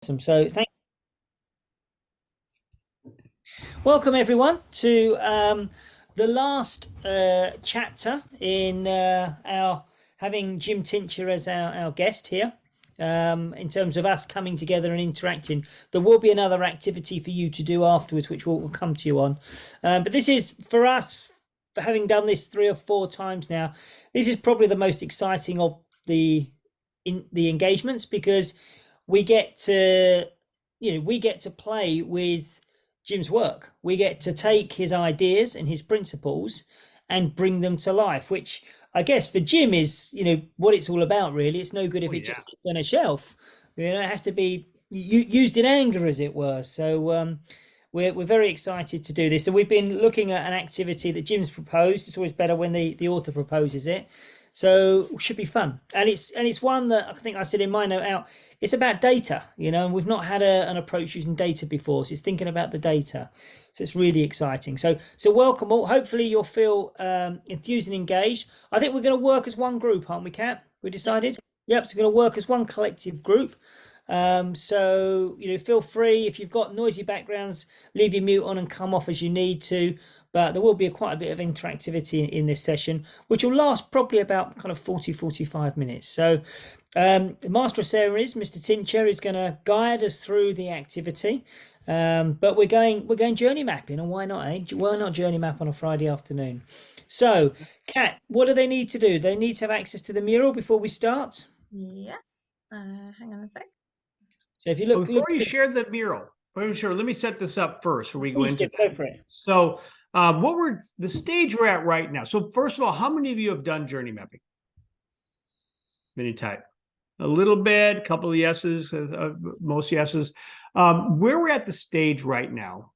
Awesome. So welcome everyone to the last chapter in our having Jim Tincher as our guest here. In terms of us coming together and interacting, there will be another activity for you to do afterwards, which we'll come to you on. But this is for us, for having done this 3 or 4 times now. This is probably the most exciting of the engagements, because we get to we get to play with Jim's work. We get to take his ideas and his principles and bring them to life, which I guess for Jim is, what it's all about, really. It's no good if it just sits on a shelf. It has to be used in anger, as it were. So we're very excited to do this. So we've been looking at an activity that Jim's proposed. It's always better when the author proposes it. So it should be fun, and it's one that I think I said in my note out. It's about data, and we've not had an approach using data before, so it's thinking about the data. So it's really exciting. So welcome all. Hopefully you'll feel enthused and engaged. I think we're going to work as one group, aren't we, Kat? We decided. Yep. So we're going to work as one collective group. So feel free, if you've got noisy backgrounds, leave your mute on and come off as you need to. But there will be quite a bit of interactivity in this session, which will last probably about kind of 45 minutes. So the master of ceremonies, Mr. Tincher, is going to guide us through the activity. But we're going journey mapping, and why not, eh? Why not journey map on a Friday afternoon? So, Kat, what do they need to do? They need to have access to the mural before we start. Yes. Hang on a sec. So if you look before you share the mural, let me set this up first before we go into go for it. So the stage we're at right now. So first of all, how many of you have done journey mapping? Many type. A little bit, a couple of yeses, most yeses. Where we're at the stage right now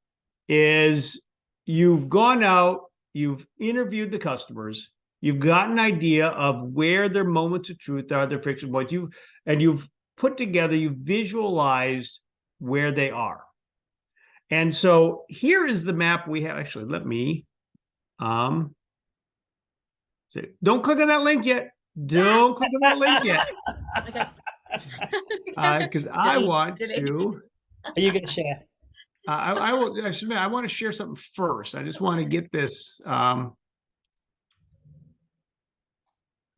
is you've gone out, you've interviewed the customers, you've got an idea of where their moments of truth are, their friction points, you've put together, you've visualized where they are. And so here is the map we have. Actually, let me don't click on that link yet. Don't click on that link yet. Because I want to. Are you going to share? I will. I want to share something first. I just want to get this.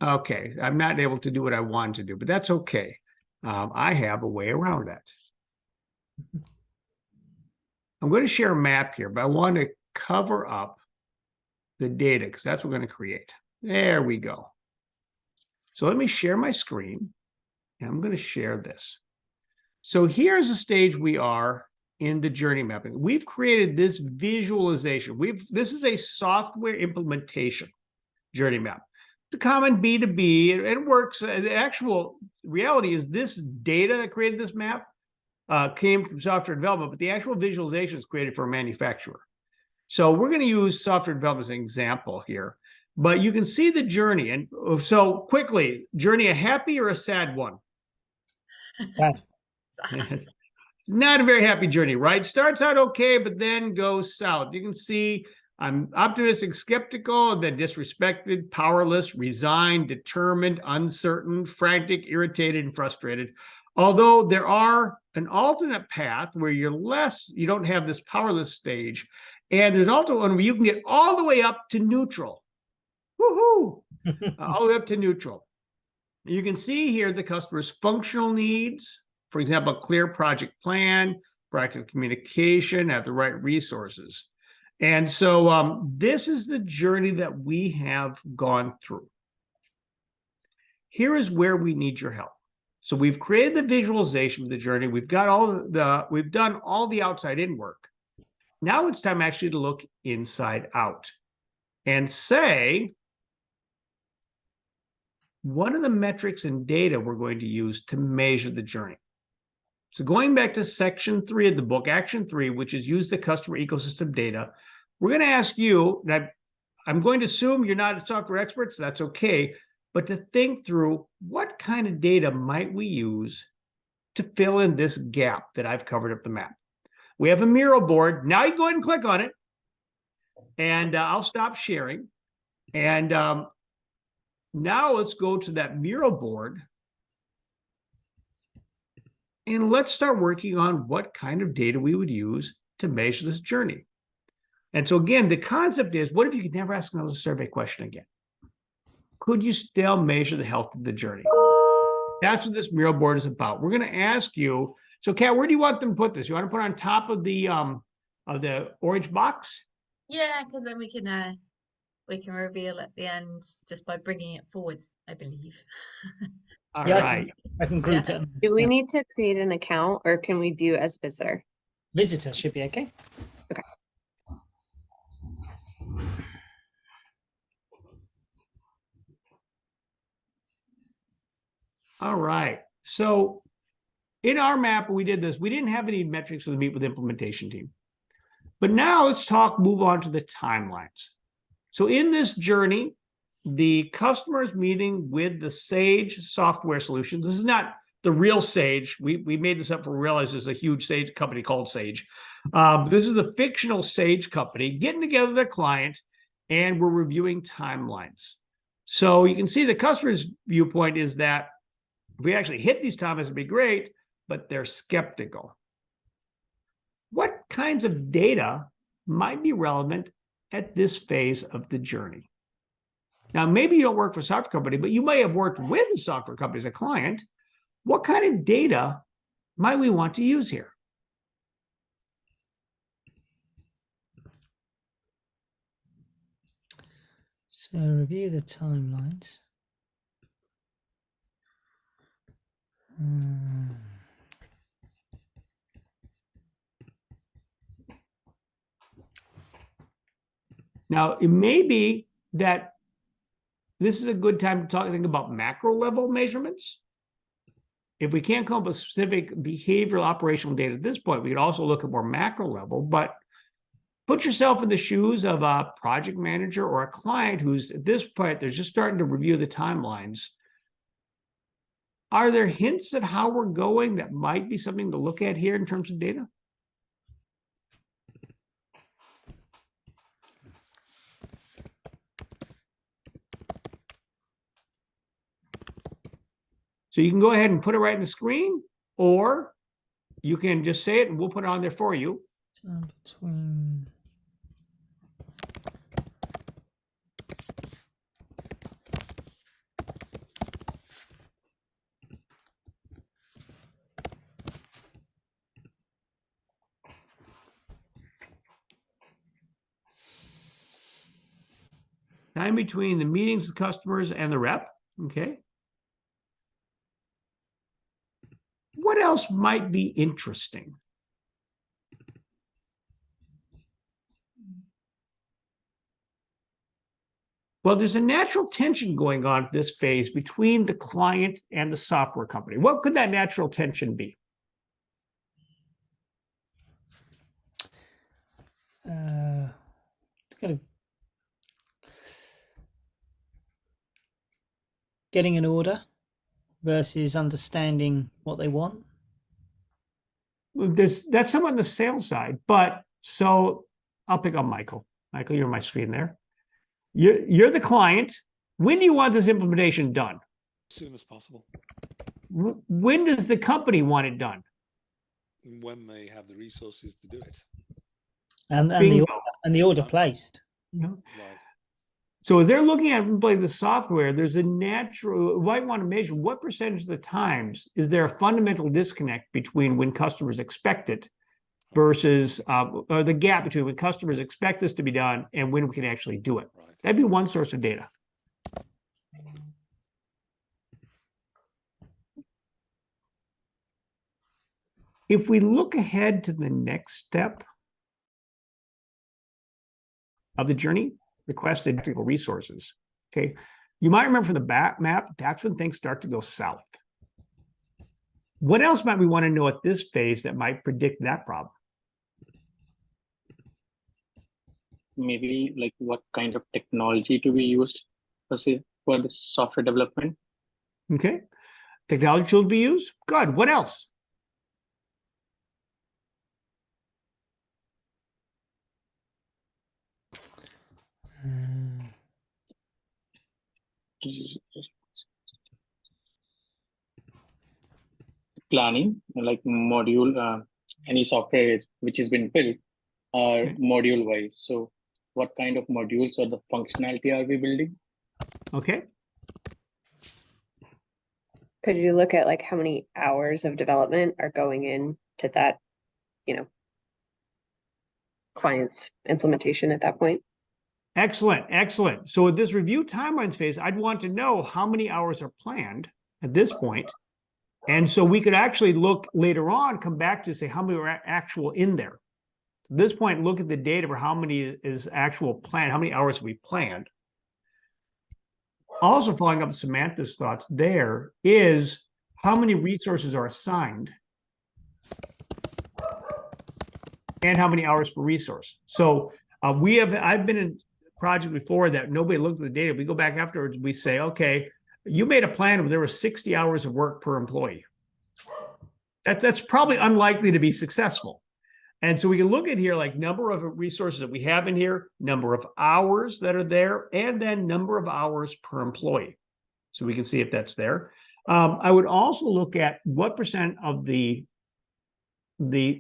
Okay, I'm not able to do what I wanted to do, but that's okay. I have a way around that. I'm going to share a map here, but I want to cover up the data because that's what we're going to create. There we go. So let me share my screen, and I'm going to share this. So here's the stage we are in the journey mapping. We've created this visualization. This is a software implementation journey map. The common B2B, it works. The actual reality is this data that created this map came from software development, but the actual visualization is created for a manufacturer. So we're going to use software development as an example here, but you can see the journey. And so quickly, journey, a happy or a sad one? It's not a very happy journey, right? Starts out okay, but then goes south. You can see I'm optimistic, skeptical, then disrespected, powerless, resigned, determined, uncertain, frantic, irritated, and frustrated. Although there are an alternate path where you don't have this powerless stage. And there's also one where you can get all the way up to neutral. Woohoo! All the way up to neutral. You can see here the customer's functional needs. For example, a clear project plan, proactive communication, have the right resources. And so this is the journey that we have gone through. Here is where we need your help. So we've created the visualization of the journey. We've got we've done all the outside in work. Now it's time actually to look inside out and say, what are the metrics and data we're going to use to measure the journey? So going back to section 3 of the book, action 3, which is use the customer ecosystem data, we're going to ask you, that I'm going to assume you're not a software expert, so that's okay, but to think through what kind of data might we use to fill in this gap that I've covered up the map. We have a mural board. Now you go ahead and click on it, and I'll stop sharing. And now let's go to that mural board. And let's start working on what kind of data we would use to measure this journey. And so again, the concept is, what if you could never ask another survey question again? Could you still measure the health of the journey? That's what this mural board is about. We're going to ask you. So, Kat, where do you want them to put this? You want to put it on top of the orange box? Yeah, because then we can reveal at the end just by bringing it forwards, I believe. All Yeah, right. I can group Yeah. it. Do we Yeah. need to create an account or can we view as visitor? Visitor should be okay. All right. So in our map, when we did this, we didn't have any metrics for the Meet with Implementation team. But now let's move on to the timelines. So in this journey, the customer is meeting with the Sage software solutions. This is not the real Sage. We made this up for realize there's a huge Sage company called Sage. This is a fictional Sage company getting together their client, and we're reviewing timelines. So you can see the customer's viewpoint is that if we actually hit these timelines, it'd be great, but they're skeptical. What kinds of data might be relevant at this phase of the journey? Now, maybe you don't work for a software company, but you may have worked with a software company as a client. What kind of data might we want to use here? So review the timelines. Now, it may be that this is a good time to think about macro level measurements. If we can't come up with specific behavioral operational data at this point, we could also look at more macro level, but put yourself in the shoes of a project manager or a client who's at this point, they're just starting to review the timelines. Are there hints at how we're going that might be something to look at here in terms of data? So you can go ahead and put it right in the screen, or you can just say it and we'll put it on there for you. Time between. Time between the meetings with customers and the rep, okay? What else might be interesting? Well, there's a natural tension going on at this phase between the client and the software company. What could that natural tension be? Kind of getting an order versus understanding what they want. That's somewhat on the sales side, but so I'll pick up Michael. Michael, you're on my screen there. You're the client. When do you want this implementation done? As soon as possible. When does the company want it done? When they have the resources to do it. And Bingo. the order placed. You know? Right. So if they're looking at implementing the software, there's a natural, we might want to measure what percentage of the times is there a fundamental disconnect between when customers expect it versus or the gap between when customers expect this to be done and when we can actually do it. Right. That'd be one source of data. If we look ahead to the next step of the journey, requested technical resources. Okay. You might remember from the back map, that's when things start to go south. What else might we want to know at this phase that might predict that problem? Maybe like what kind of technology to be used for the software development. Okay. Technology will be used. Good. What else? planning, like module, any software which has been built, or Okay. module wise. So what kind of modules or the functionality are we building? Okay. Could you look at like how many hours of development are going into that, client's implementation at that point? Excellent, excellent. So at this review timelines phase, I'd want to know how many hours are planned at this point. And so we could actually look later on, come back to say how many are actual in there. So at this point, look at the data for how many is actual planned, how many hours we planned. Also following up Samantha's thoughts there is how many resources are assigned and how many hours per resource. So I've been in a project before that nobody looked at the data. We go back afterwards, we say, okay, you made a plan where there was 60 hours of work per employee. That's probably unlikely to be successful. And so we can look at here like number of resources that we have in here, number of hours that are there, and then number of hours per employee. So we can see if that's there. I would also look at what percent of the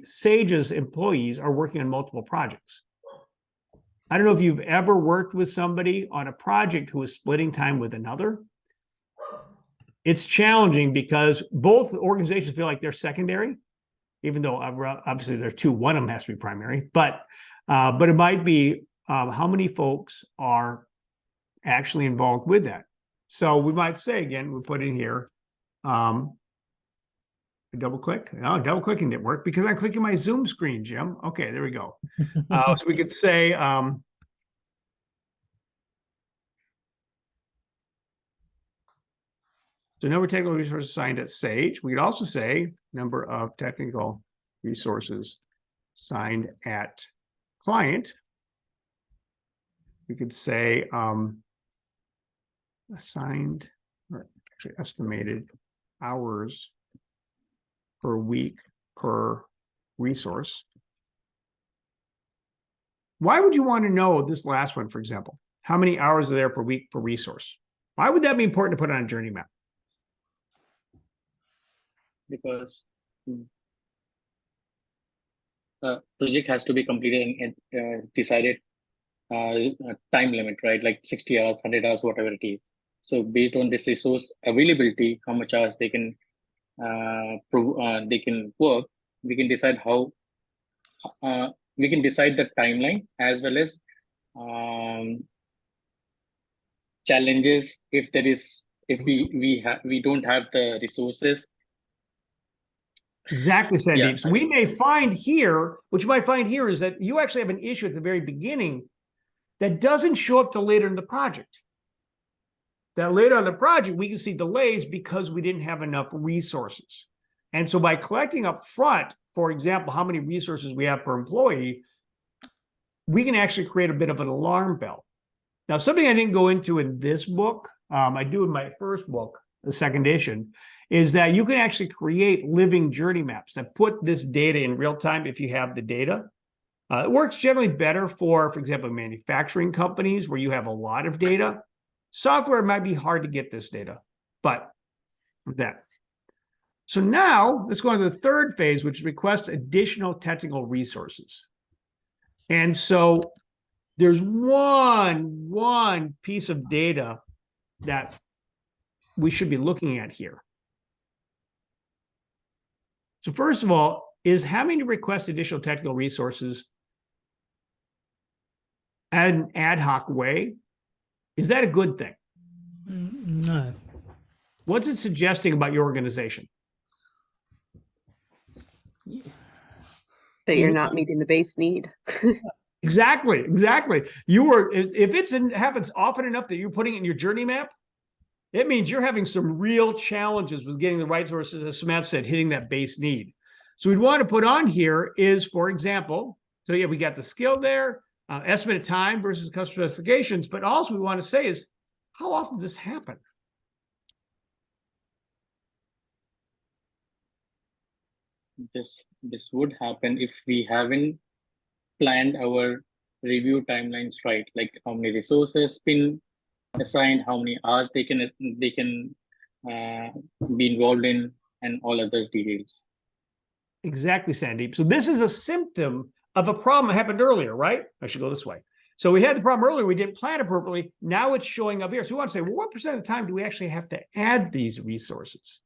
Sage's employees are working on multiple projects. I don't know if you've ever worked with somebody on a project who is splitting time with another. It's challenging because both organizations feel like they're secondary, even though obviously there's two, one of them has to be primary, but it might be how many folks are actually involved with that. So we might say, again, we put in here, double click. Oh, double clicking didn't work because I'm clicking my Zoom screen, Jim. Okay, there we go. So we could say, so number of technical resources assigned at Sage. We could also say number of technical resources assigned at client. We could say assigned, or actually estimated hours per week per resource. Why would you want to know this last one, for example? How many hours are there per week per resource? Why would that be important to put on a journey map? Because project has to be completed and decided time limit, right? Like 60 hours, 100 hours, whatever it is. So based on this resource availability, how much hours they can work, we can decide how we can decide the timeline as well as challenges if there is, if we don't have the resources. Exactly, Sandeep. Yeah. So we may find here, what you might find here is that you actually have an issue at the very beginning that doesn't show up till later in the project. That later in the project, we can see delays because we didn't have enough resources. And so by collecting up front, for example, how many resources we have per employee, we can actually create a bit of an alarm bell. Now, something I didn't go into in this book, I do in my first book, the second edition, is that you can actually create living journey maps that put this data in real time if you have the data. It works generally better for example, manufacturing companies where you have a lot of data. Software might be hard to get this data, but that. So now let's go on to the third phase, which requests additional technical resources. And so there's one piece of data that we should be looking at here. So first of all, is having to request additional technical resources at an ad hoc way, is that a good thing? No. What's it suggesting about your organization? That you're not meeting the base need. Exactly. If it happens often enough that you're putting it in your journey map, it means you're having some real challenges with getting the right sources, as Samantha said, hitting that base need. So we'd want to put on here is, for example, so yeah, we got the skill there, estimated time versus customer specifications, but also we want to say is, how often does this happen? This would happen if we haven't planned our review timelines right, like how many resources been assigned, how many hours they can be involved in, and all other details. Exactly, Sandeep. So this is a symptom of a problem that happened earlier, right? I should go this way. So we had the problem earlier, we didn't plan appropriately. Now it's showing up here. So we want to say, well, what percent of the time do we actually have to add these resources?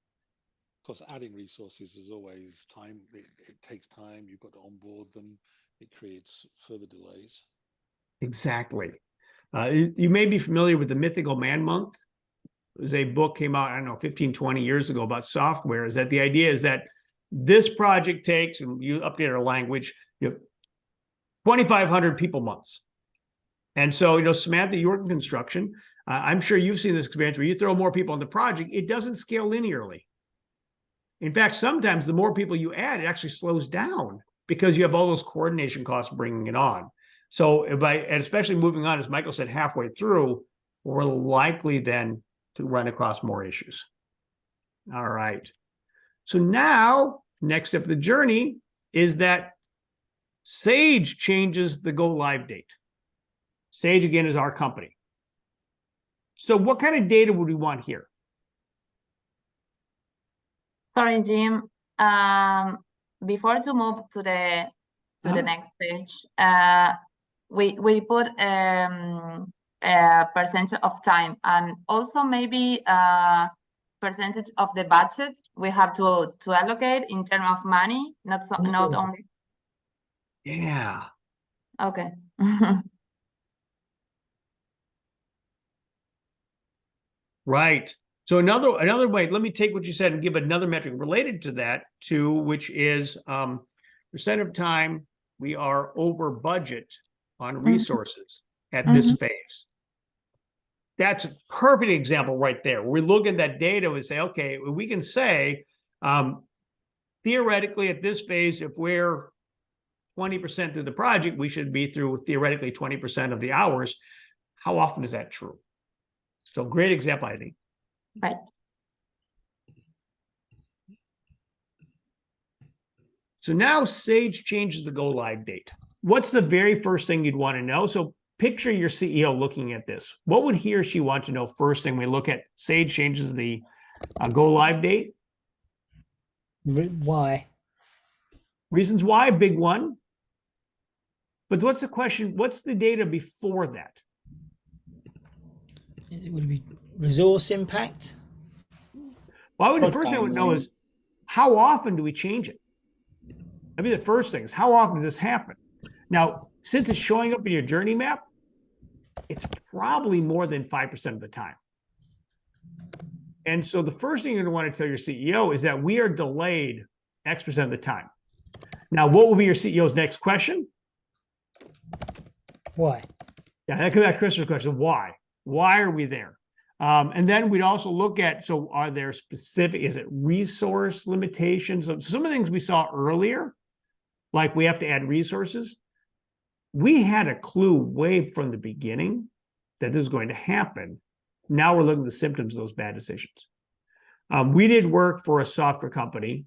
Of course, adding resources is always time. It takes time. You've got to onboard them. It creates further delays. Exactly. You may be familiar with the Mythical Man Month. It was a book came out, I don't know, 15, 20 years ago about software. Is that the idea is that this project takes, and you update our language, you have 2,500 people months. And so, Samantha, you work in construction. I'm sure you've seen this experience where you throw more people on the project, it doesn't scale linearly. In fact, sometimes the more people you add, it actually slows down because you have all those coordination costs bringing it on. So and especially moving on, as Michael said, halfway through, we're likely then to run across more issues. All right. So now, next step of the journey is that Sage changes the go live date. Sage, again, is our company. So what kind of data would we want here? Sorry, Jim. Before to move to the next stage, we put a percentage of time and also maybe percentage of the budget we have to allocate in terms of money, not only. Yeah. Okay. Right. So another way, let me take what you said and give another metric related to that, which is percent of time we are over budget on resources at this phase. That's a perfect example right there. We look at that data and say, okay, we can say theoretically at this phase, if we're 20% through the project, we should be through theoretically 20% of the hours. How often is that true? So great example, I think. Right. So now Sage changes the go live date. What's the very first thing you'd want to know? So picture your CEO looking at this. What would he or she want to know first thing we look at Sage changes the go live date? Why? Reasons why, big one. But what's the question? What's the data before that? Would it be resource impact? Well, the first thing I would know is how often do we change it? That'd be the first thing is how often does this happen? Now, since it's showing up in your journey map, it's probably more than 5% of the time. And so the first thing you're going to want to tell your CEO is that we are delayed X% of the time. Now, what will be your CEO's next question? Why? Yeah, that could be Chris's question. Why? Why are we there? And then we'd also look at, so are there specific, is it resource limitations? So some of the things we saw earlier, like we have to add resources, we had a clue way from the beginning that this is going to happen. Now we're looking at the symptoms of those bad decisions. We did work for a software company,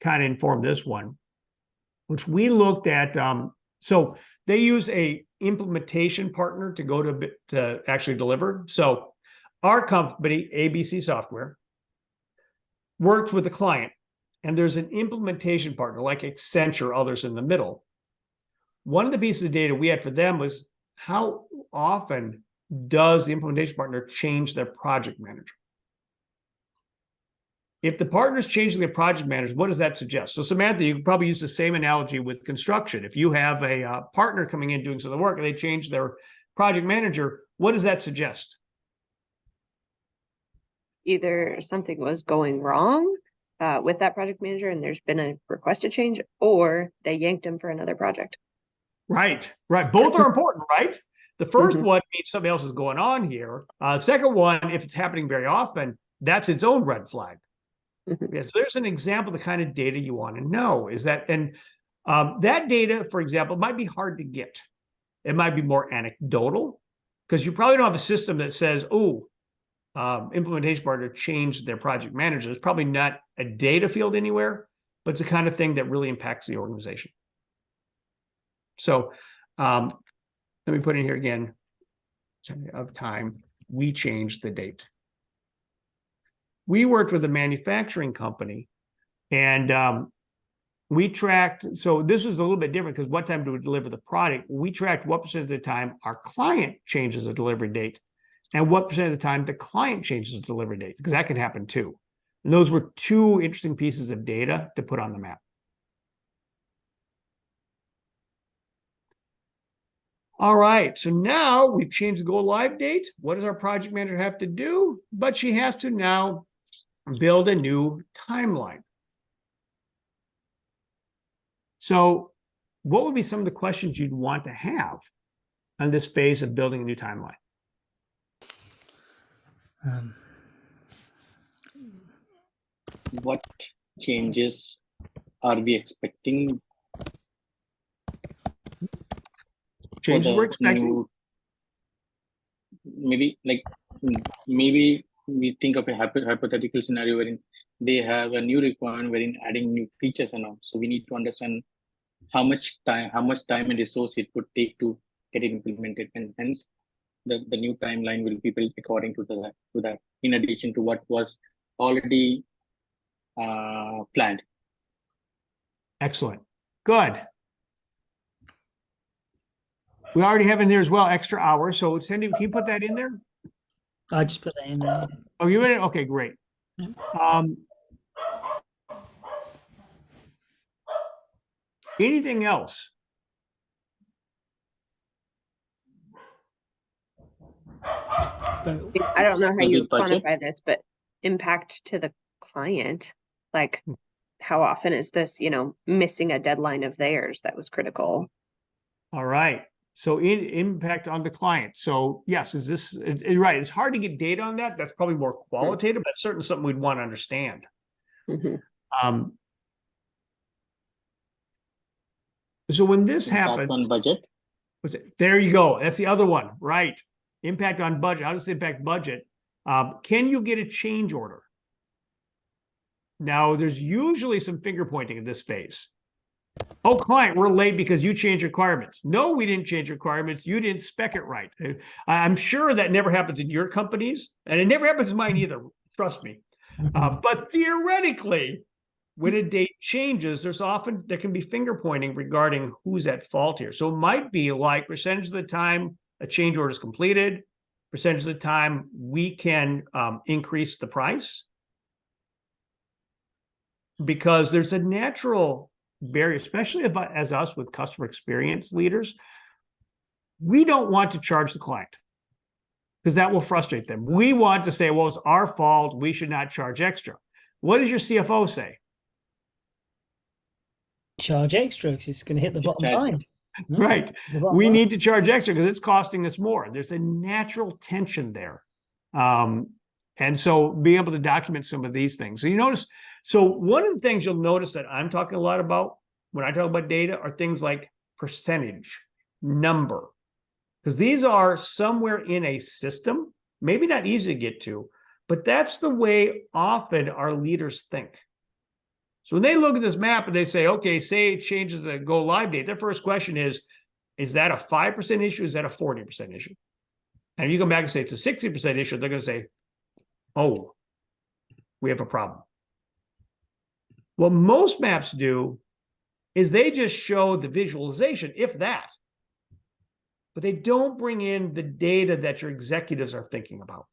kind of informed this one, which we looked at. So they use a implementation partner to go to actually deliver. So our company, ABC Software, works with the client, and there's an implementation partner like Accenture, others in the middle. One of the pieces of data we had for them was how often does the implementation partner change their project manager? If the partner's changing their project manager, what does that suggest? So Samantha, you could probably use the same analogy with construction. If you have a partner coming in doing some of the work and they change their project manager, what does that suggest? Either something was going wrong with that project manager and there's been a request to change, or they yanked him for another project. Right. Both are important, right? The first one means something else is going on here. Second one, if it's happening very often, that's its own red flag. Yeah, so there's an example of the kind of data you want to know is that, and that data, for example, might be hard to get. It might be more anecdotal because you probably don't have a system that says, oh, implementation partner changed their project manager. It's probably not a data field anywhere, but it's the kind of thing that really impacts the organization. So let me put in here again, of time, we changed the date. we worked with a manufacturing company, and we tracked. So this was a little bit different because what time do we deliver the product? We tracked what percent of the time our client changes the delivery date, and what percent of the time the client changes the delivery date, because that can happen too. And those were two interesting pieces of data to put on the map. All right, so now we've changed the go live date. What does our project manager have to do? But she has to now build a new timeline. So what would be some of the questions you'd want to have on this phase of building a new timeline? What changes are we expecting? Changes we're expecting. Maybe we think of a hypothetical scenario wherein they have a new requirement wherein adding new features and all. So we need to understand how much time and resource it would take to get it implemented, and hence the new timeline will be built according to that. In addition to what was already planned. Excellent. Good. We already have in there as well extra hours. So Cindy, can you put that in there? I just put that in there. Oh, you in it? Okay, great. Anything else? I don't know how you quantify this, but impact to the client, like how often is this, missing a deadline of theirs that was critical? All right. So impact on the client. So yes, right? It's hard to get data on that. That's probably more qualitative, but certainly something we'd want to understand. Mm-hmm. So when this Impact happens, on budget. There you go. That's the other one, right? Impact on budget. How does it impact budget? Can you get a change order? Now, there's usually some finger pointing in this phase. Oh, client, we're late because you changed requirements. No, we didn't change requirements. You didn't spec it right. I'm sure that never happens in your companies, and it never happens in mine either. Trust me. But theoretically, when a date changes, there can be finger pointing regarding who's at fault here. So it might be like percentage of the time a change order is completed, percentage of the time we can increase the price, because there's a natural barrier, especially as us with customer experience leaders. We don't want to charge the client because that will frustrate them. We want to say, well, it's our fault. We should not charge extra. What does your CFO say? Charge extra because it's going to hit the bottom line. Right. We need to charge extra because it's costing us more. There's a natural tension there. And so being able to document some of these things. So you notice, so one of the things you'll notice that I'm talking a lot about when I talk about data are things like percentage, number, because these are somewhere in a system, maybe not easy to get to, but that's the way often our leaders think. So when they look at this map and they say, okay, say it changes the go live date, their first question is that a 5% issue? Is that a 40% issue? And if you come back and say it's a 60% issue, they're going to say, oh, we have a problem. What most maps do is they just show the visualization, if that, but they don't bring in the data that your executives are thinking about,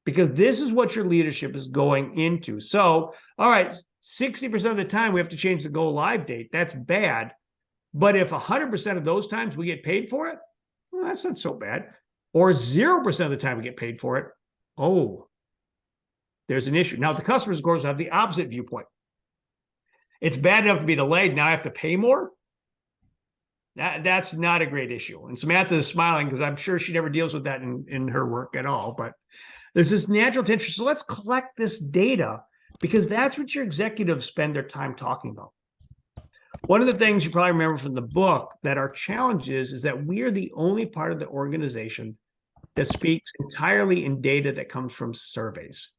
because this is what your leadership is going into. So, all right, 60% of the time we have to change the go live date. That's bad. But if 100% of those times we get paid for it, well, that's not so bad. Or 0% of the time we get paid for it, oh, there's an issue. Now, the customers, of course, have the opposite viewpoint. It's bad enough to be delayed. Now I have to pay more. That's not a great issue. And Samantha is smiling because I'm sure she never deals with that in her work at all. But there's this natural tension. So let's collect this data, because that's what your executives spend their time talking about. One of the things you probably remember from the book that our challenge is that we're the only part of the organization that speaks entirely in data that comes from surveys.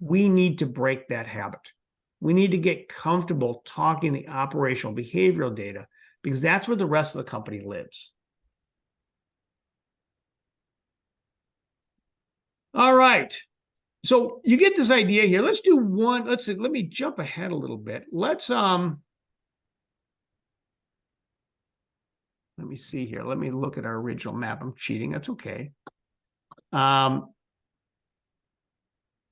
We need to break that habit. We need to get comfortable talking the operational behavioral data, because that's where the rest of the company lives. All right. So you get this idea here. Let's do one. Let's see. Let me jump ahead a little bit. Let me see here. Let me look at our original map. I'm cheating. That's okay.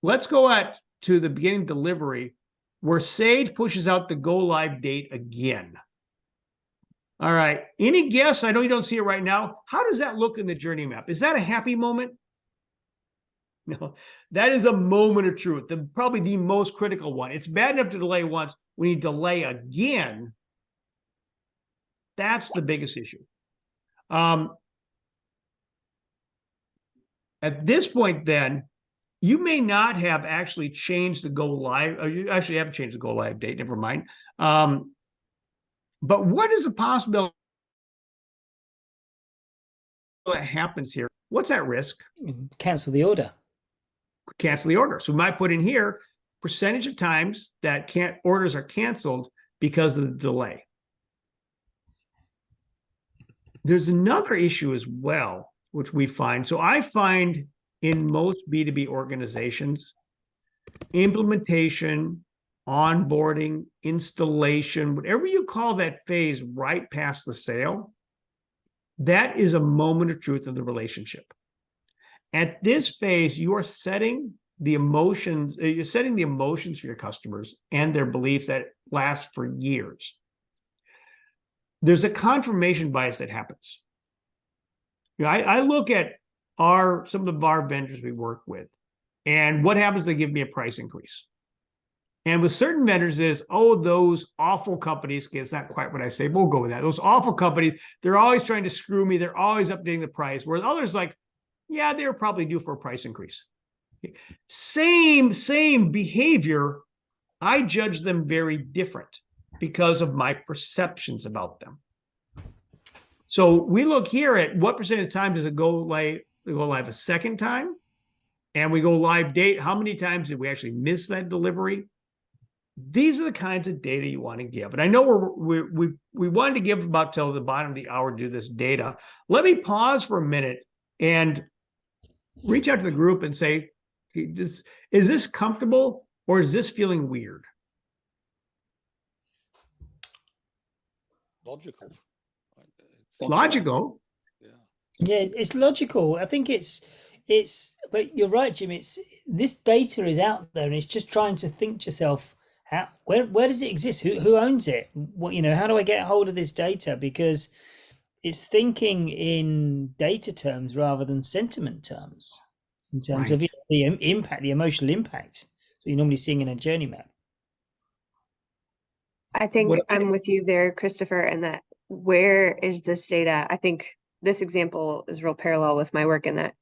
Let's go to the beginning delivery where Sage pushes out the go live date again. All right. Any guess? I know you don't see it right now. How does that look in the journey map? Is that a happy moment? No, that is a moment of truth. Probably the most critical one. It's bad enough to delay once. When you delay again, that's the biggest issue. At this point, then, you may not have actually changed the go live, or you actually haven't changed the go live date, never mind. But what is the possibility that happens here? What's at risk? Cancel the order. Cancel the order. So we might put in here percentage of times that orders are canceled because of the delay. There's another issue as well, which we find. So I find in most B2B organizations, implementation, onboarding, installation, whatever you call that phase right past the sale, that is a moment of truth of the relationship. At this phase, you are setting the emotions, for your customers and their beliefs that last for years. There's a confirmation bias that happens. I look at some of our vendors we work with, and what happens? They give me a price increase. And with certain vendors is, those awful companies, okay, it's not quite what I say, but we'll go with that. Those awful companies, they're always trying to screw me. They're always updating the price. Whereas others like, yeah, they were probably due for a price increase. Same behavior. I judge them very different because of my perceptions about them. So we look here at what percent of time does it go live a second time? And we go live date. How many times did we actually miss that delivery? These are the kinds of data you want to give. And I know we wanted to give about till the bottom of the hour to do this data. Let me pause for a minute and reach out to the group and say, is this comfortable or is this feeling weird? Logical. Logical. Yeah, it's logical. I think it's, but you're right, Jim. This data is out there, and it's just trying to think to yourself, where does it exist? Who owns it? How do I get hold of this data? Because it's thinking in data terms rather than sentiment terms, in terms of the impact, the emotional impact that you're normally seeing in a journey map. I think I'm with you there, Christopher, and that where is this data? I think this example is real parallel with my work in that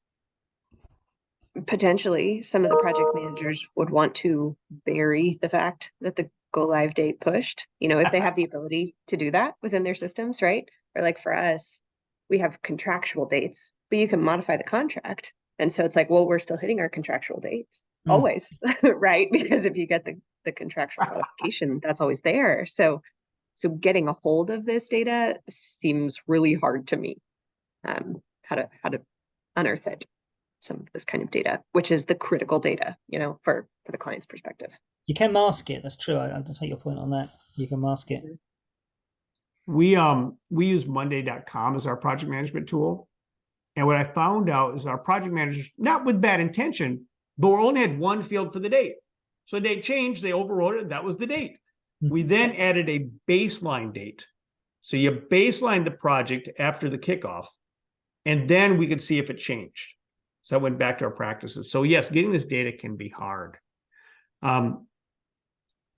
potentially some of the project managers would want to bury the fact that the go live date pushed, if they have the ability to do that within their systems, right? Or like for us, we have contractual dates, but you can modify the contract. And so it's like, well, we're still hitting our contractual dates always, right? Because if you get the contractual modification, that's always there. So getting a hold of this data seems really hard to me. How to unearth it, some of this kind of data, which is the critical data, for the client's perspective. You can mask it. That's true. I take your point on that. You can mask it. We use Monday.com as our project management tool. And what I found out is our project managers, not with bad intention, but we only had one field for the date. So the date changed, they overwrote it, that was the date. We then added a baseline date. So you baseline the project after the kickoff, and then we could see if it changed. So I went back to our practices. So yes, getting this data can be hard. I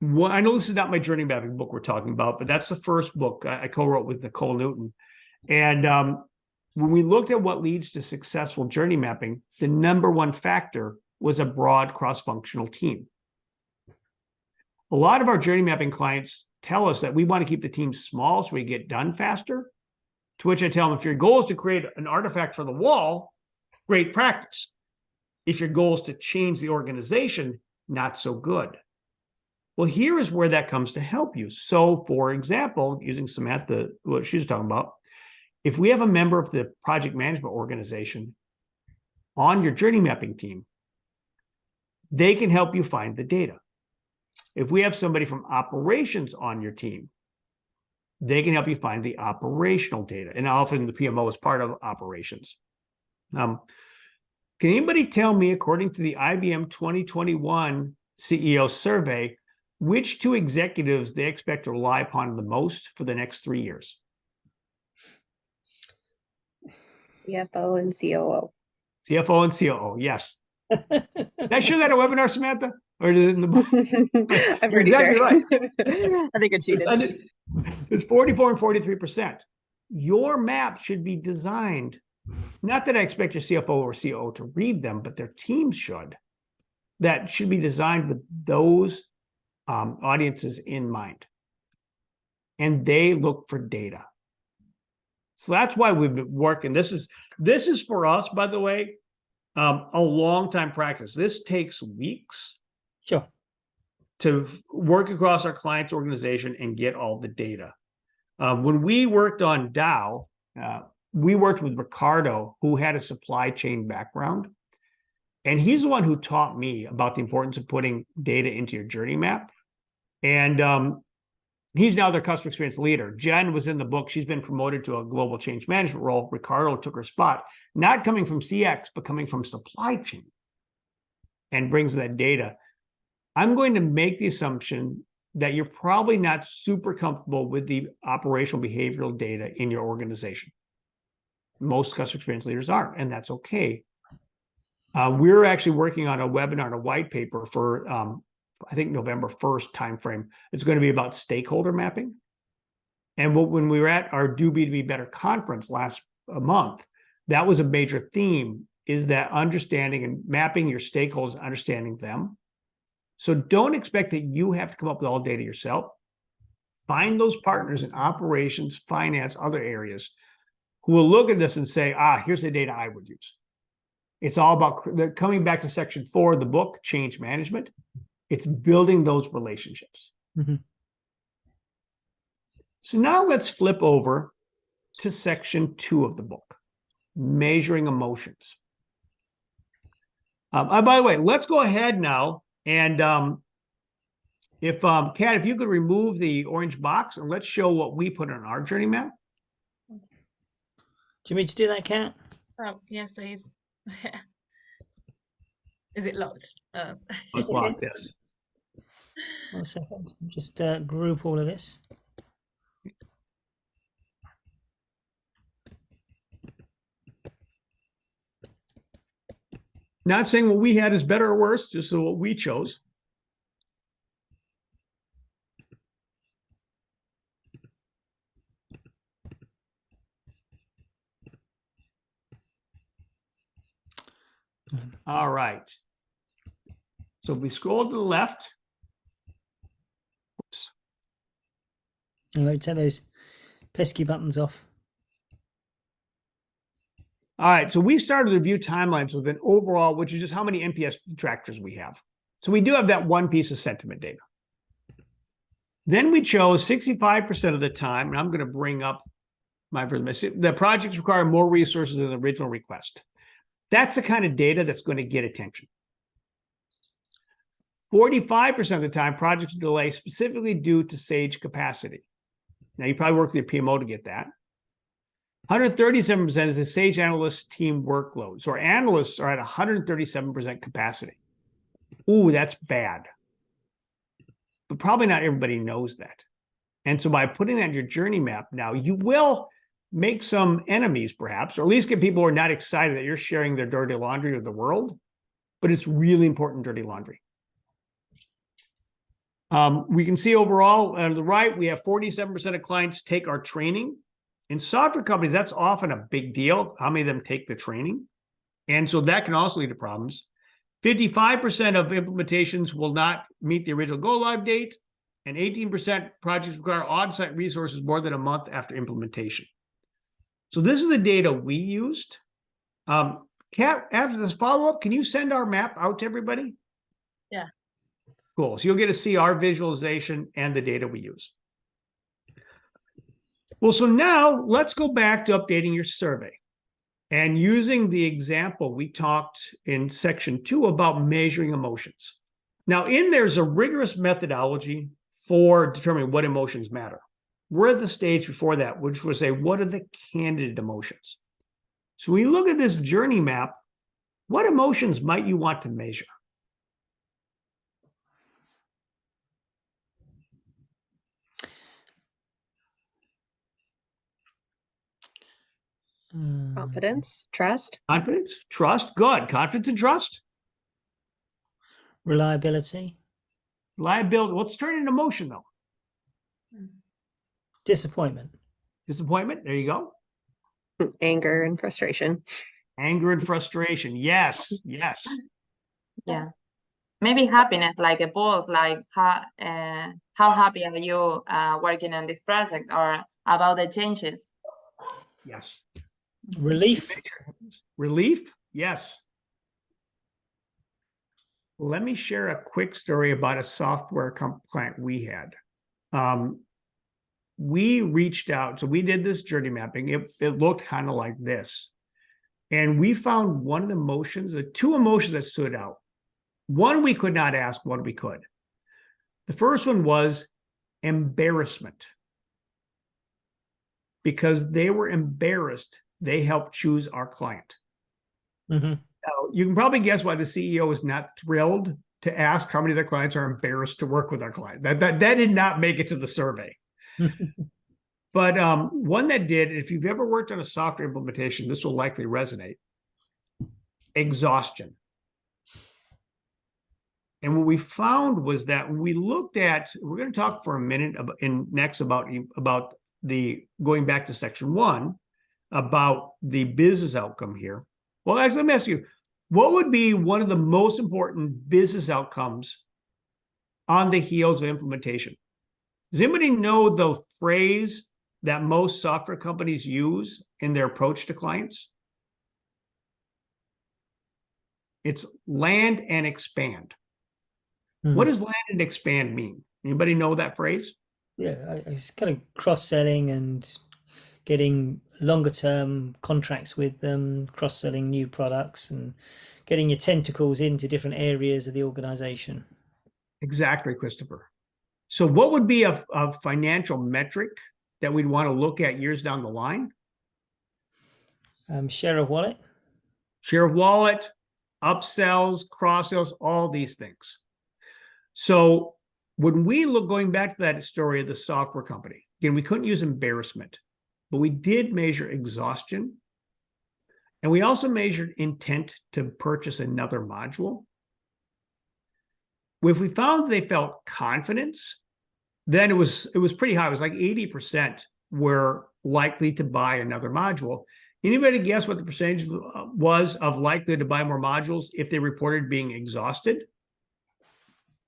know this is not my journey mapping book we're talking about, but that's the first book I co-wrote with Nicole Newton. And when we looked at what leads to successful journey mapping, the number one factor was a broad cross-functional team. A lot of our journey mapping clients tell us that we want to keep the team small so we get done faster, to which I tell them, if your goal is to create an artifact for the wall, great practice. If your goal is to change the organization, not so good. Well, here is where that comes to help you. So, for example, using Samantha, what she's talking about, if we have a member of the project management organization on your journey mapping team, they can help you find the data. If we have somebody from operations on your team, they can help you find the operational data. And often the PMO is part of operations. Can anybody tell me, according to the IBM 2021 CEO survey, which two executives they expect to rely upon the most for the next 3 years? CFO and COO. CFO and COO, yes. Did I share that at a webinar, Samantha? Or is it in the book? I'm You're pretty exactly sure. right. I think I cheated. It's 44 and 43%. Your map should be designed, not that I expect your CFO or COO to read them, but their teams should. That should be designed with those audiences in mind. And they look for data. So that's why we've been working. This is for us, by the way, a long time practice. This takes weeks. Sure. To work across our client's organization and get all the data. When we worked on Dow, we worked with Ricardo, who had a supply chain background. And he's the one who taught me about the importance of putting data into your journey map. And he's now their customer experience leader. Jen was in the book. She's been promoted to a global change management role. Ricardo took her spot, not coming from CX, but coming from supply chain, and brings that data. I'm going to make the assumption that you're probably not super comfortable with the operational behavioral data in your organization. Most customer experience leaders aren't, and that's okay. We're actually working on a webinar and a white paper for, I think, November 1st timeframe. It's going to be about stakeholder mapping. And when we were at our Do B2B Better conference last month, that was a major theme, is that understanding and mapping your stakeholders, understanding them. So don't expect that you have to come up with all data yourself. Find those partners in operations, finance, other areas who will look at this and say, here's the data I would use. It's all about coming back to section 4 of the book, change management. It's building those relationships. Mm-hmm. So now let's flip over to section 2 of the book, measuring emotions. By the way, let's go ahead now. And if Kat, if you could remove the orange box and let's show what we put on our journey map. Do you want me to do that, Kat? Oh, yes, please. Is it locked? Let's lock this. 1 second. Just group all of this. Not saying what we had is better or worse, just so what we chose. All right. So if we scroll to the left. Oops. Let me take those pesky buttons off. All right. So we started to review timelines with an overall, which is just how many NPS detractors we have. So we do have that one piece of sentiment data. Then we chose 65% of the time, and I'm going to bring up the projects require more resources than the original request. That's the kind of data that's going to get attention. 45% of the time, projects delay specifically due to Sage capacity. Now, you probably work with your PMO to get that. 137% is the Sage analyst team workload. So our analysts are at 137% capacity. Ooh, that's bad. But probably not everybody knows that. And so by putting that in your journey map now, you will make some enemies, perhaps, or at least get people who are not excited that you're sharing their dirty laundry with the world. But it's really important dirty laundry. We can see overall on the right, we have 47% of clients take our training. In software companies, that's often a big deal, how many of them take the training. And so that can also lead to problems. 55% of implementations will not meet the original go-live date, and 18% projects require on-site resources more than a month after implementation. So this is the data we used. Kat, after this follow-up, can you send our map out to everybody? Yeah. Cool. So you'll get to see our visualization and the data we use. Well, so now let's go back to updating your survey. And using the example, we talked in section 2 about measuring emotions. Now, there's a rigorous methodology for determining what emotions matter. We're at the stage before that, which would say, what are the candidate emotions? So when you look at this journey map, what emotions might you want to measure? Confidence, trust. Confidence, trust, good. Confidence and trust. Reliability. Reliability. Let's turn it into emotion, though. Disappointment. Disappointment. There you go. Anger and frustration. Anger and frustration. Yes. Yes. Yeah. Maybe happiness, like a boss, like how happy are you working on this project, or about the changes? Yes. Relief. Relief. Yes. Let me share a quick story about a software client we had. We reached out, so we did this journey mapping. It looked kind of like this. And we found one of the emotions, the two emotions that stood out. One we could not ask, one we could. The first one was embarrassment. Because they were embarrassed, they helped choose our client. Mm-hmm. Now, you can probably guess why the CEO is not thrilled to ask how many of their clients are embarrassed to work with our client. That did not make it to the survey. But one that did, if you've ever worked on a software implementation, this will likely resonate. Exhaustion. And what we found was that when we looked at, we're going to talk for a minute next about the going back to section 1 about the business outcome here. Well, actually, let me ask you, what would be one of the most important business outcomes on the heels of implementation? Does anybody know the phrase that most software companies use in their approach to clients? It's land and expand. Mm-hmm. What does land and expand mean? Anybody know that phrase? Yeah, it's kind of cross-selling and getting longer-term contracts with them, cross-selling new products and getting your tentacles into different areas of the organization. Exactly, Christopher. So what would be a financial metric that we'd want to look at years down the line? Share of wallet. Share of wallet, upsells, cross-sells, all these things. So when we look, going back to that story of the software company, again, we couldn't use embarrassment, but we did measure exhaustion. And we also measured intent to purchase another module. If we found they felt confidence, then it was pretty high. It was like 80% were likely to buy another module. Anybody guess what the percentage was of likely to buy more modules if they reported being exhausted?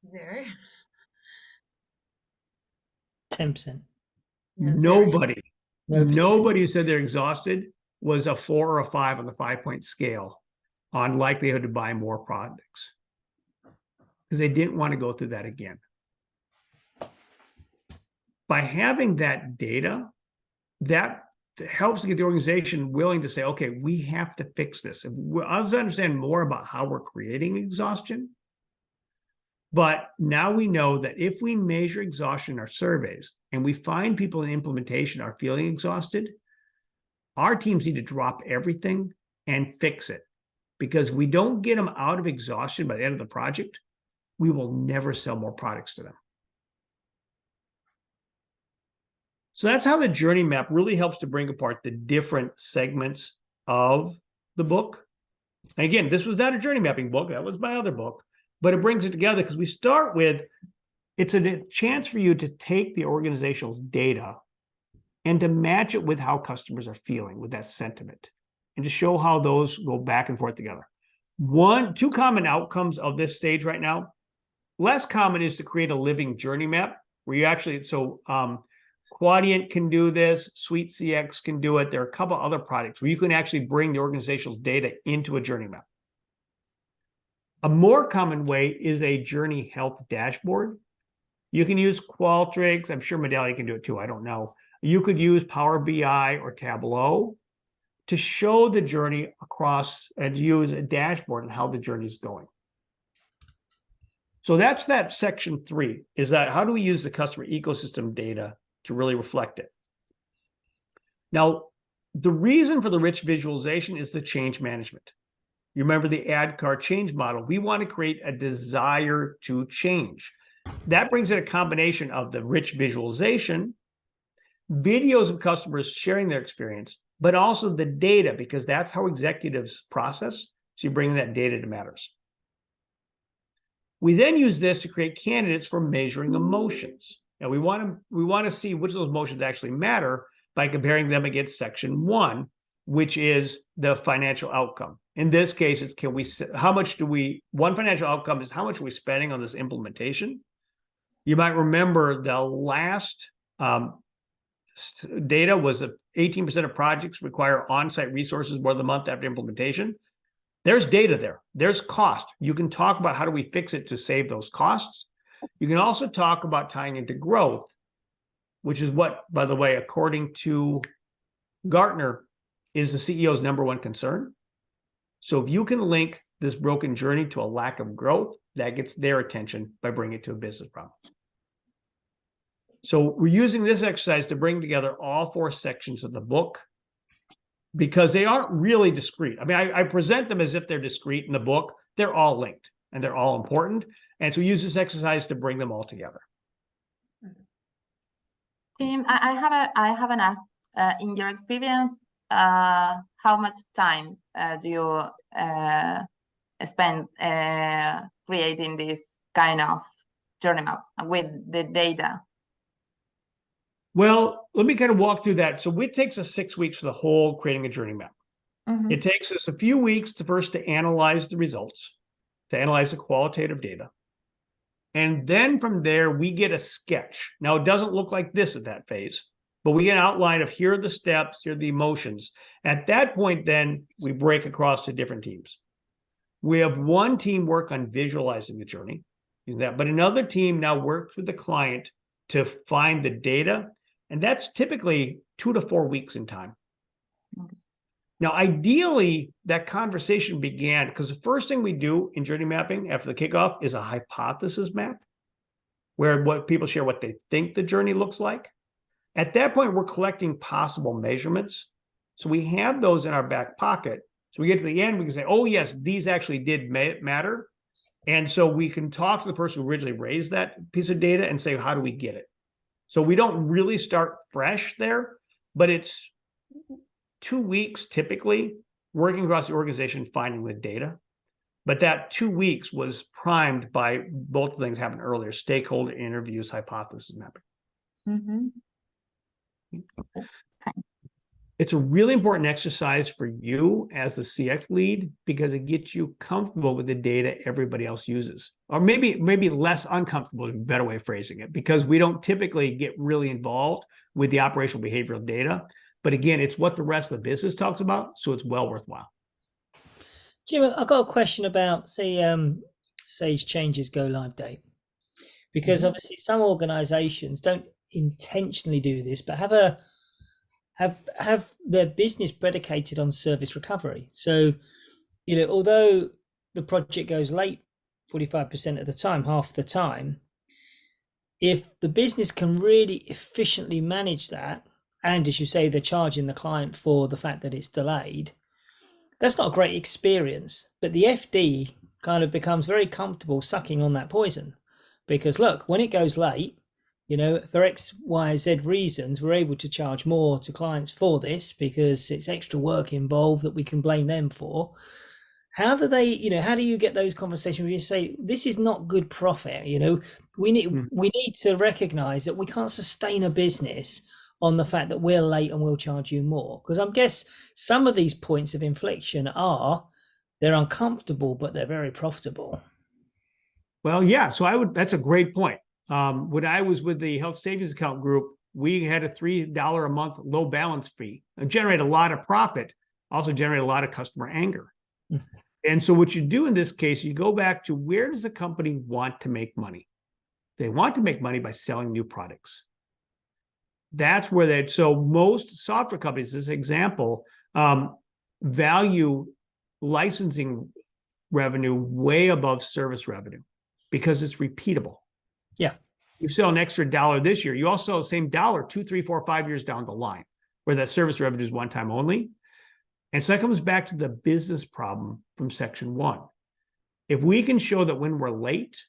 0. 10%. Yeah, 0. Nobody No. who said they're exhausted was a 4 or a 5 on the 5-point scale on likelihood to buy more products because they didn't want to go through that again. By having that data, that helps to get the organization willing to say, okay, we have to fix this. Us understand more about how we're creating exhaustion. But now we know that if we measure exhaustion in our surveys and we find people in implementation are feeling exhausted, our teams need to drop everything and fix it. Because we don't get them out of exhaustion by the end of the project, we will never sell more products to them. So that's how the journey map really helps to bring apart the different segments of the book. And again, this was not a journey mapping book. That was my other book. But it brings it together because we start with, it's a chance for you to take the organizational data and to match it with how customers are feeling with that sentiment and to show how those go back and forth together. Two common outcomes of this stage right now. Less common is to create a living journey map where you actually, Quadient can do this, Suite CX can do it. There are a couple other products where you can actually bring the organizational data into a journey map. A more common way is a journey health dashboard. You can use Qualtrics. I'm sure Medallion can do it too. I don't know. You could use Power BI or Tableau to show the journey across and use a dashboard and how the journey is going. So that's that section 3, is that how do we use the customer ecosystem data to really reflect it? Now, the reason for the rich visualization is the change management. You remember the ad card change model. We want to create a desire to change. That brings in a combination of the rich visualization, videos of customers sharing their experience, but also the data, because that's how executives process. So you bring that data to matters. We then use this to create candidates for measuring emotions. Now we want to see which of those emotions actually matter by comparing them against section 1, which is the financial outcome. In this case, it's one financial outcome is how much are we spending on this implementation? You might remember the last data was that 18% of projects require on-site resources more than a month after implementation. There's data there. There's cost. You can talk about how do we fix it to save those costs. You can also talk about tying into growth, which is what, by the way, according to Gartner, is the CEO's #1 concern. So if you can link this broken journey to a lack of growth, that gets their attention by bringing it to a business problem. So we're using this exercise to bring together all 4 sections of the book, because they aren't really discrete. I mean, I present them as if they're discrete in the book. They're all linked and they're all important. And so we use this exercise to bring them all together. Tim, I haven't asked, in your experience, how much time do you spend creating this kind of journey map with the data? Well, let me kind of walk through that. So it takes us 6 weeks for the whole creating a journey map. Mhm. It takes us a few weeks to analyze the results, to analyze the qualitative data. And then from there, we get a sketch. Now, it doesn't look like this at that phase, but we get an outline of here are the steps, here are the emotions. At that point, then we break across to different teams. We have one team work on visualizing the journey, but another team now works with the client to find the data. And that's typically 2 to 4 weeks in time. Now, ideally, that conversation began because the first thing we do in journey mapping after the kickoff is a hypothesis map, where what people share what they think the journey looks like. At that point, we're collecting possible measurements. So we have those in our back pocket. So we get to the end, we can say, oh, yes, these actually did matter. And so we can talk to the person who originally raised that piece of data and say, how do we get it? So we don't really start fresh there, but it's 2 weeks typically working across the organization, finding the data. But that 2 weeks was primed by both things happened earlier: stakeholder interviews, hypothesis mapping. Mm-hmm. It's a really important exercise for you as the CX lead because it gets you comfortable with the data everybody else uses. Or maybe less uncomfortable is a better way of phrasing it, because we don't typically get really involved with the operational behavioral data. But again, it's what the rest of the business talks about, so it's well worthwhile. Jim, I've got a question about, say, Sage Changes go live date. Because obviously some organizations don't intentionally do this, but have their business predicated on service recovery. So, although the project goes late 45% of the time, half the time, if the business can really efficiently manage that, and as you say, they're charging the client for the fact that it's delayed, that's not a great experience. But the FD kind of becomes very comfortable sucking on that poison, because look, when it goes late, for X, Y, Z reasons, we're able to charge more to clients for this because it's extra work involved that we can blame them for. How do you get those conversations where you say, this is not good profit? We need to recognize that we can't sustain a business on the fact that we're late and we'll charge you more. Because I guess some of these points of inflection they're uncomfortable, but they're very profitable. Well, yeah, that's a great point. When I was with the health savings account group, we had a $3 a month low balance fee and generate a lot of profit, also generate a lot of customer anger. Mm-hmm. And so what you do in this case, you go back to where does the company want to make money? They want to make money by selling new products. That's where so most software companies, this example, value licensing revenue way above service revenue because it's repeatable. Yeah. You sell an extra $1 this year, you also sell the same dollar 2, 3, 4, 5 years down the line, where that service revenue is one time only. And so that comes back to the business problem from section 1. If we can show that when we're late,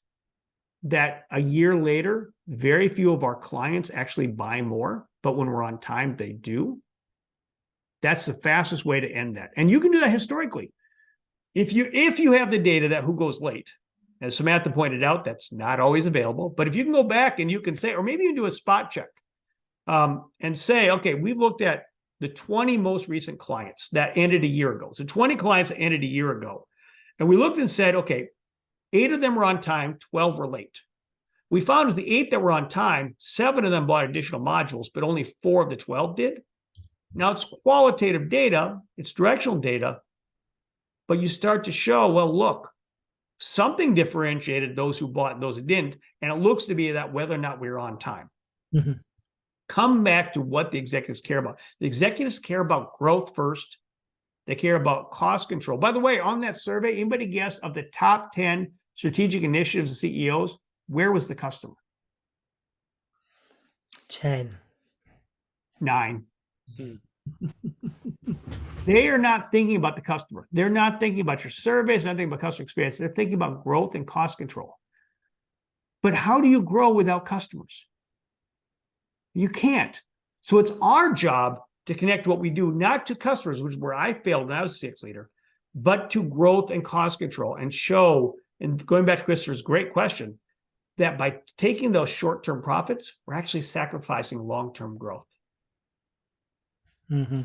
that a year later, very few of our clients actually buy more, but when we're on time, they do. That's the fastest way to end that. And you can do that historically. If you have the data that who goes late, as Samantha pointed out, that's not always available. But if you can go back and you can say, or maybe you can do a spot check and say, okay, we've looked at the 20 most recent clients that ended a year ago. So 20 clients that ended a year ago. And we looked and said, okay, 8 of them were on time, 12 were late. We found as the 8 that were on time, 7 of them bought additional modules, but only 4 of the 12 did. Now it's qualitative data, it's directional data, but you start to show, well, look, something differentiated those who bought and those who didn't, and it looks to be that whether or not we were on time. Mm-hmm. Come back to what the executives care about. The executives care about growth first. They care about cost control. By the way, on that survey, anybody guess of the top 10 strategic initiatives of CEOs, where was the customer? 10. 9. They are not thinking about the customer. They're not thinking about your surveys, not thinking about customer experience. They're thinking about growth and cost control. But how do you grow without customers? You can't. So it's our job to connect what we do, not to customers, which is where I failed when I was a CX leader, but to growth and cost control, and show, and going back to Christopher's great question, that by taking those short-term profits, we're actually sacrificing long-term growth. Mm-hmm.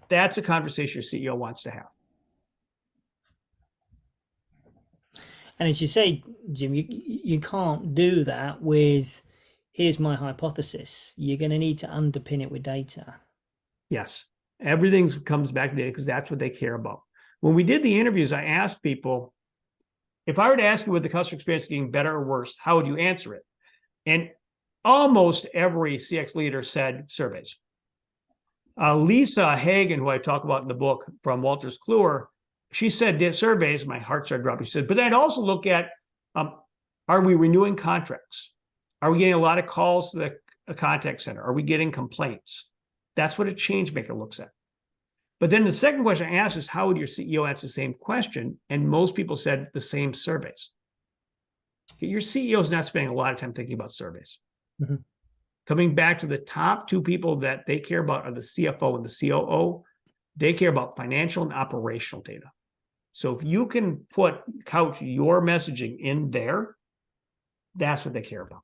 That's a conversation your CEO wants to have. And as you say, Jim, you can't do that with, here's my hypothesis. You're going to need to underpin it with data. Yes, everything comes back to data because that's what they care about. When we did the interviews, I asked people, if I were to ask you would the customer experience getting better or worse, how would you answer it? And almost every CX leader said surveys. Lisa Hagen, who I talk about in the book from Wolters Kluwer, she said did surveys. My heart started dropping. She said, but I'd also look at, are we renewing contracts? Are we getting a lot of calls to the contact center? Are we getting complaints? That's what a change maker looks at. But then the second question I asked is, how would your CEO answer the same question? And most people said the same surveys. Your CEO is not spending a lot of time thinking about surveys. Mm-hmm. Coming back to the top 2 people that they care about are the CFO and the COO. They care about financial and operational data. So if you can couch your messaging in there, that's what they care about.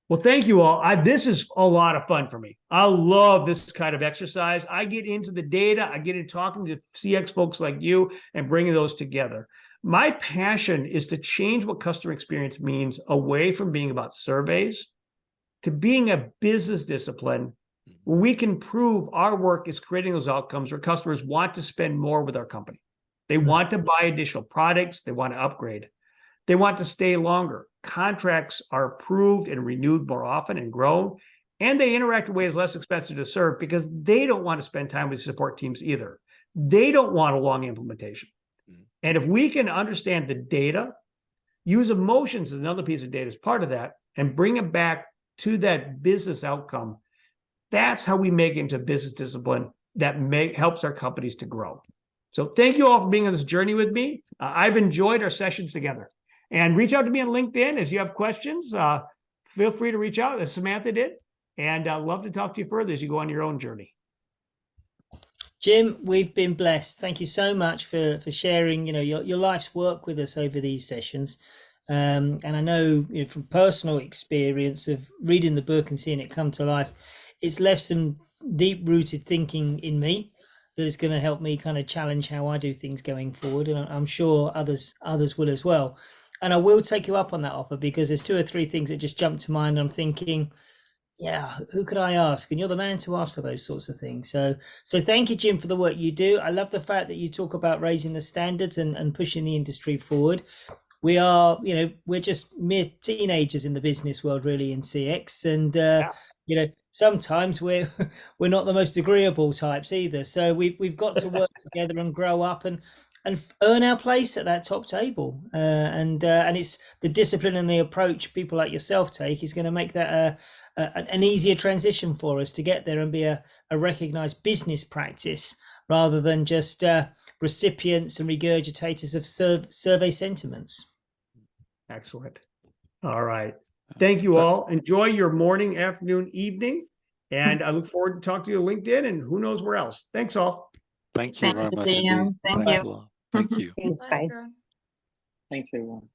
Well, thank you all. This is a lot of fun for me. I love this kind of exercise. I get into the data. I get into talking to CX folks like you and bringing those together. My passion is to change what customer experience means away from being about surveys to being a business discipline where we can prove our work is creating those outcomes where customers want to spend more with our company. They want to buy additional products. They want to upgrade. They want to stay longer. Contracts are approved and renewed more often and grown, and they interact in ways less expensive to serve because they don't want to spend time with support teams either. They don't want a long implementation. And if we can understand the data, use emotions as another piece of data as part of that, and bring it back to that business outcome, that's how we make it into business discipline that helps our companies to grow. So thank you all for being on this journey with me. I've enjoyed our sessions together. And reach out to me on LinkedIn as you have questions. Feel free to reach out as Samantha did. And I'd love to talk to you further as you go on your own journey. Jim, we've been blessed. Thank you so much for sharing, your life's work with us over these sessions. And I know, from personal experience of reading the book and seeing it come to life, it's left some deep-rooted thinking in me that is going to help me kind of challenge how I do things going forward. And I'm sure others will as well. And I will take you up on that offer because there's 2 or 3 things that just jump to mind. I'm thinking, yeah, who could I ask? And you're the man to ask for those sorts of things. So thank you, Jim, for the work you do. I love the fact that you talk about raising the standards and pushing the industry forward. we are, we're just mere teenagers in the business world, really, in CX, and sometimes we're not the most agreeable types either. So we've got to work together and grow up and earn our place at that top table. And it's the discipline and the approach people like yourself take is going to make that an easier transition for us to get there and be a recognized business practice rather than just recipients and regurgitators of survey sentiments. Excellent. All right. Thank you all. Enjoy your morning, afternoon, evening. And I look forward to talking to you on LinkedIn and who knows where else. Thanks all. Thank you very Thanks, much Ian. indeed. Thank Thanks you. a lot. Thank you. Thanks, Bye, bye. everyone. Thanks, everyone.